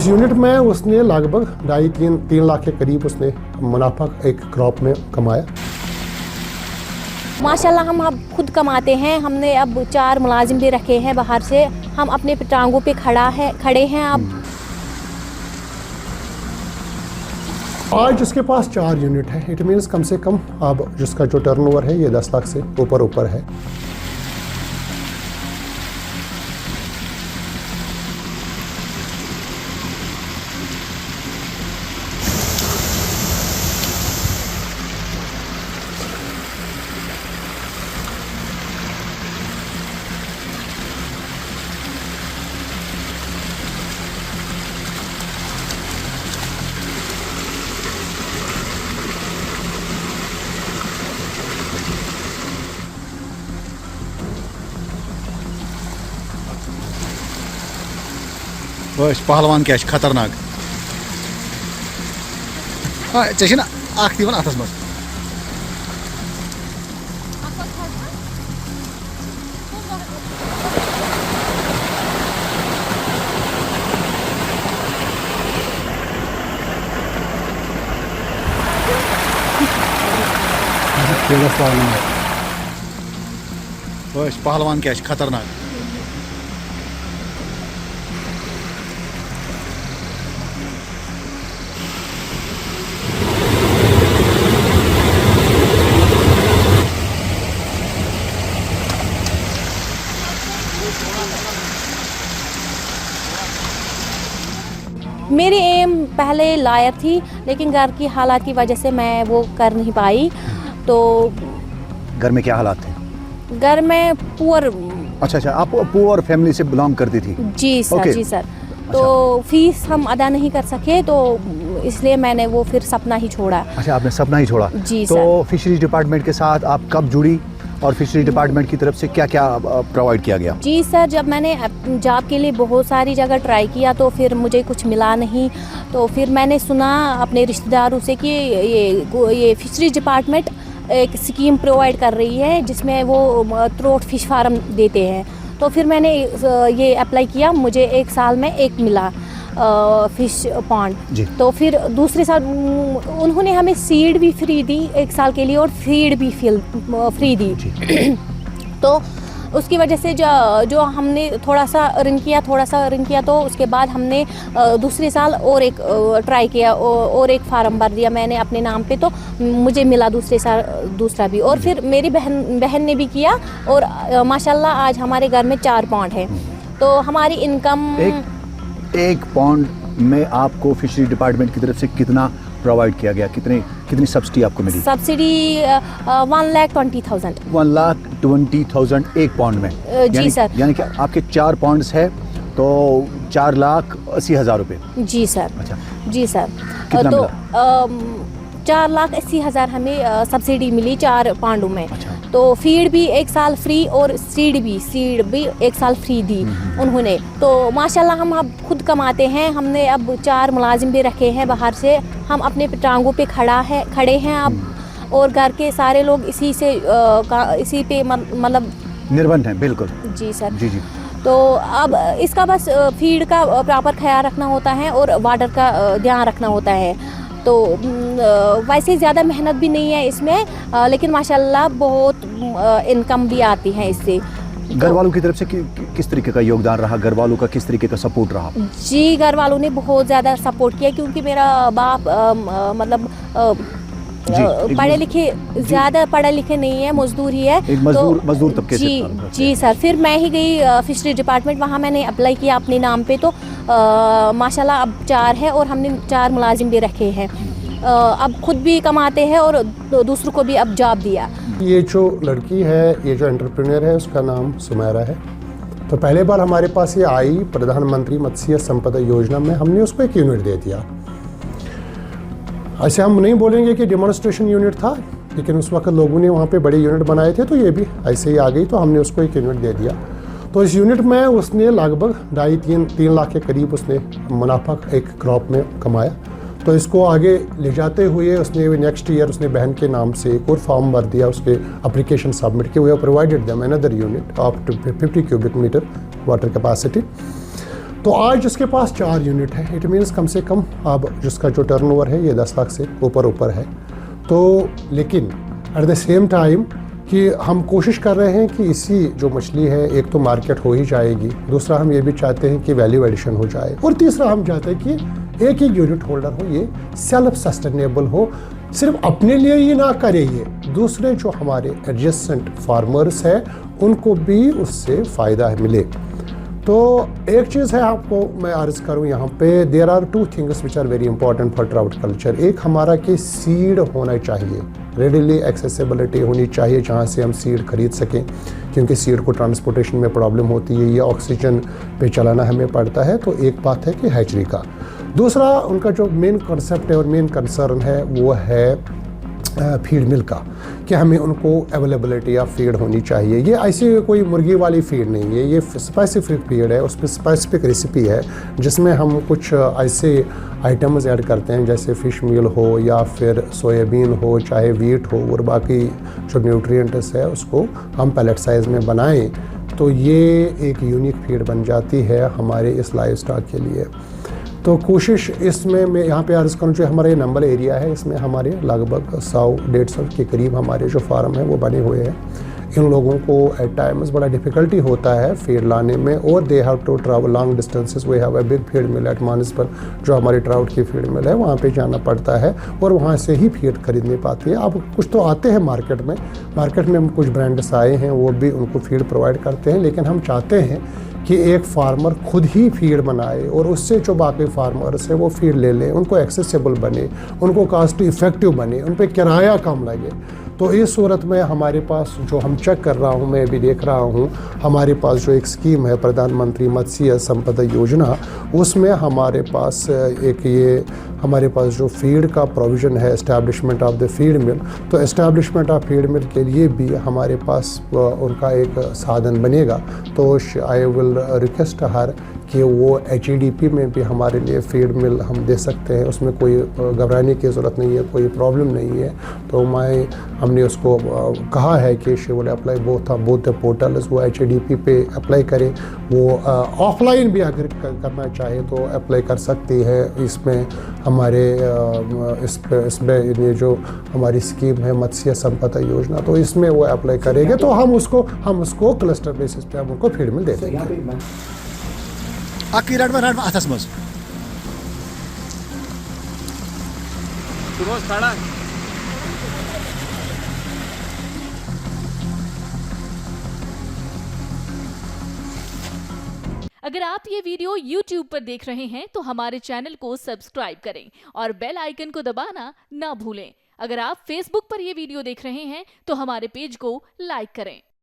Unit में उसने लगभग 2.5-3 लाख के करीब उसने मुनाफा एक क्रॉप में कमाया। माशाल्लाह हम अब खुद कमाते हैं। हमने अब 4 मुलाजिम भी रखे हैं बाहर से। हम अपने टांगों पे खड़े हैं अब। आज जिसके पास 4 यूनिट है, इट मीन्स कम से कम अब जिसका जो टर्नओवर है ये 10 लाख से ऊपर है। पहलवान क्या खतरनाक ना अख दिवन अथस मज पहलवान क्या खतरनाक मेरी एम पहले लायर थी, लेकिन घर की हालात की वजह से मैं वो कर नहीं पाई। तो घर में क्या हालात थे? घर में पुअर। अच्छा, आप पुअर फैमिली से बिलोंग करती थी? जी सर। जी सर। तो फीस हम अदा नहीं कर सके, तो इसलिए मैंने वो फिर सपना ही छोड़ा। अच्छा, आपने सपना ही छोड़ा। जी तो सर। फिशरीज डिपार्टमेंट के साथ आप कब जुड़ी और फिशरी डिपार्टमेंट की तरफ से क्या क्या प्रोवाइड किया गया? जी सर, जब मैंने जॉब के लिए बहुत सारी जगह ट्राई किया तो फिर मुझे कुछ मिला नहीं। तो फिर मैंने सुना अपने रिश्तेदारों से कि ये फिशरी डिपार्टमेंट एक स्कीम प्रोवाइड कर रही है जिसमें वो ट्रोट फिश फार्म देते हैं। तो फिर मैंने ये अप्लाई किया। मुझे 1 साल में एक मिला फिश पॉन्ड। तो फिर दूसरे साल उन्होंने हमें सीड भी फ्री दी 1 साल के लिए और फीड भी फ्री दी। तो उसकी वजह से जो हमने थोड़ा सा अर्न किया तो उसके बाद हमने दूसरे साल और एक ट्राई किया और एक फार्म भर दिया मैंने अपने नाम पे। तो मुझे मिला दूसरे साल दूसरा भी। और फिर मेरी बहन ने भी किया और माशाल्लाह आज हमारे घर में 4 पॉन्ड है। तो हमारी इनकम एक पॉन्ड में आपको फिशरी डिपार्टमेंट की तरफ से कितना प्रोवाइड किया गया? कितनी सब्सिडी आपको मिली? सब्सिडी 1,20,000। 1,20,000 एक पॉन्ड में? जी सर। यानी कि आपके 4 पॉन्ड्स है तो 4,80,000 रुपये? जी सर। अच्छा जी सर। कितना तो मिला? 4,80,000 हमें सब्सिडी मिली 4 पॉन्डों में। अच्छा। तो फीड भी 1 साल फ्री और सीड भी 1 साल फ्री दी उन्होंने। तो माशाल्लाह हम अब खुद कमाते हैं। हमने अब 4 मुलाजिम भी रखे हैं बाहर से। हम अपने टांगों पे खड़े हैं अब। और घर के सारे लोग इसी पे मतलब निर्भर हैं। बिल्कुल। जी सर। जी। तो अब इसका बस फीड का प्रॉपर ख्याल रखना होता है और वाटर का ध्यान रखना होता है। तो वैसे ज़्यादा मेहनत भी नहीं है इसमें, लेकिन माशाल्लाह बहुत इनकम भी आती है इससे। घर वालों की तरफ से किस तरीके का योगदान रहा? घर वालों का किस तरीके का सपोर्ट रहा? जी, घर वालों ने बहुत ज़्यादा सपोर्ट किया क्योंकि मेरा बाप मतलब ज़्यादा पढ़े लिखे नहीं है, मजदूर ही है। एक मजदूर तबके से। जी सर। फिर मैं ही गई फिशरी डिपार्टमेंट, वहाँ मैंने अप्लाई किया अपने नाम पे। तो माशाल्लाह अब 4 है और हमने 4 मुलाजिम भी रखे हैं। अब खुद भी कमाते हैं और दूसरों को भी अब जॉब दिया। ये जो लड़की है, ये जो एंटरप्रेन्योर है, उसका नाम सुमैरा है। तो पहले बार हमारे पास ये आई प्रधानमंत्री मत्स्य संपदा योजना में, हमने उसको 1 यूनिट दे दिया। ऐसे हम नहीं बोलेंगे कि डेमोन्स्ट्रेशन यूनिट था, लेकिन उस वक्त लोगों ने वहाँ पे बड़े यूनिट बनाए थे, तो ये भी ऐसे ही आ गई, तो हमने उसको 1 यूनिट दे दिया। तो इस यूनिट में उसने लगभग 2.5-3 लाख के करीब उसने मुनाफा एक क्रॉप में कमाया। तो इसको आगे ले जाते हुए उसने नेक्स्ट ईयर उसने बहन के नाम से एक और फॉर्म भर दिया, उसके एप्लीकेशन सबमिट किए हुए, provided them another unit up to 50 cubic metre water capacity. तो तो आज जिसके पास 4 यूनिट है, इट मीन्स कम से कम अब जिसका जो टर्नओवर है ये 10 लाख से ऊपर है। तो लेकिन एट द सेम टाइम कि हम कोशिश कर रहे हैं कि इसी जो मछली है, एक तो मार्केट हो ही जाएगी, दूसरा हम ये भी चाहते हैं कि वैल्यू एडिशन हो जाए, और तीसरा हम चाहते हैं कि एक ही यूनिट होल्डर हो, ये सेल्फ सस्टेनेबल हो, सिर्फ अपने लिए ही ना करे, ये दूसरे जो हमारे एडजेसेंट फार्मर्स हैं उनको भी उससे फ़ायदा मिले। तो एक चीज़ है आपको मैं अर्ज़ करूं यहाँ पे, there are 2 things which are very important for trout culture. एक हमारा कि सीड होना चाहिए, रेडिली एक्सेसिबिलिटी होनी चाहिए जहाँ से हम सीड खरीद सकें, क्योंकि सीड को ट्रांसपोर्टेशन में प्रॉब्लम होती है या ऑक्सीजन पे चलाना हमें पड़ता है। तो एक बात है कि हैचरी का। दूसरा उनका जो मेन कॉन्सेप्ट है और मेन कंसर्न है वो है फीड मिल का, कि हमें उनको अवेलेबिलिटी ऑफ फीड होनी चाहिए। ये ऐसी कोई मुर्गी वाली फीड नहीं है, ये स्पेसिफिक फीड है, उसमें स्पेसिफिक रेसिपी है जिसमें हम कुछ ऐसे आइटम्स ऐड करते हैं जैसे फ़िश मील हो या फिर सोयाबीन हो, चाहे वीट हो, और बाकी जो न्यूट्रिएंट्स है उसको हम पैलेट साइज़ में बनाएं, तो ये एक यूनिक फीड बन जाती है हमारे इस लाइव स्टॉक के लिए। तो कोशिश इसमें मैं यहाँ पे अर्ज़ करूँ, जो हमारा ये नंबल एरिया है इसमें हमारे लगभग 100-150 के करीब हमारे जो फार्म हैं वो बने हुए हैं। इन लोगों को एट टाइम्स बड़ा डिफ़िकल्टी होता है फीड लाने में, और they have to travel long distances. We have a big feed mill at Manasbal, जो हमारी ट्राउट की फीड मिल है वहाँ पे जाना पड़ता है और वहाँ से ही फीड खरीद नहीं पाती है। अब कुछ तो आते हैं मार्केट में कुछ ब्रांड्स आए हैं, वो भी उनको फीड प्रोवाइड करते हैं, लेकिन हम चाहते हैं कि एक फार्मर खुद ही फीड बनाए और उससे जो बाकी फार्मर्स है वो फीड ले लें, उनको एक्सेसिबल बने, उनको कास्ट इफ़ेक्टिव बने, उन पे किराया कम लगे। तो इस सूरत में हमारे पास जो हम चेक कर रहा हूँ, मैं भी देख रहा हूँ, हमारे पास जो एक स्कीम है प्रधानमंत्री मत्स्य संपदा योजना, उसमें हमारे पास एक ये हमारे पास जो फीड का प्रोविज़न है, एस्टैब्लिशमेंट ऑफ द फीड मिल, तो एस्टैब्लिशमेंट ऑफ फीड मिल के लिए भी हमारे पास उनका एक साधन बनेगा। तो आई विल रिक्वेस्ट हर कि वो HEDP में भी हमारे लिए फीड मिल हम दे सकते हैं, उसमें कोई घबराने की ज़रूरत नहीं है, कोई प्रॉब्लम नहीं है। तो हमने उसको कहा है कि she will apply both the portals, वो HEDP पे अप्लाई करें, वो ऑफलाइन भी अगर करना चाहे तो अप्लाई कर सकती है। इसमें हमारे इसमें ये जो हमारी स्कीम है मत्स्य संपदा योजना, तो इसमें वो अप्लाई करेंगे तो हम उसको क्लस्टर बेसिस पे हम उनको फीड मिल दे देंगे। आखिर रात में अथस मज अगर आप ये वीडियो YouTube पर देख रहे हैं तो हमारे चैनल को सब्सक्राइब करें और बेल आइकन को दबाना ना भूलें। अगर आप Facebook पर ये वीडियो देख रहे हैं तो हमारे पेज को लाइक करें।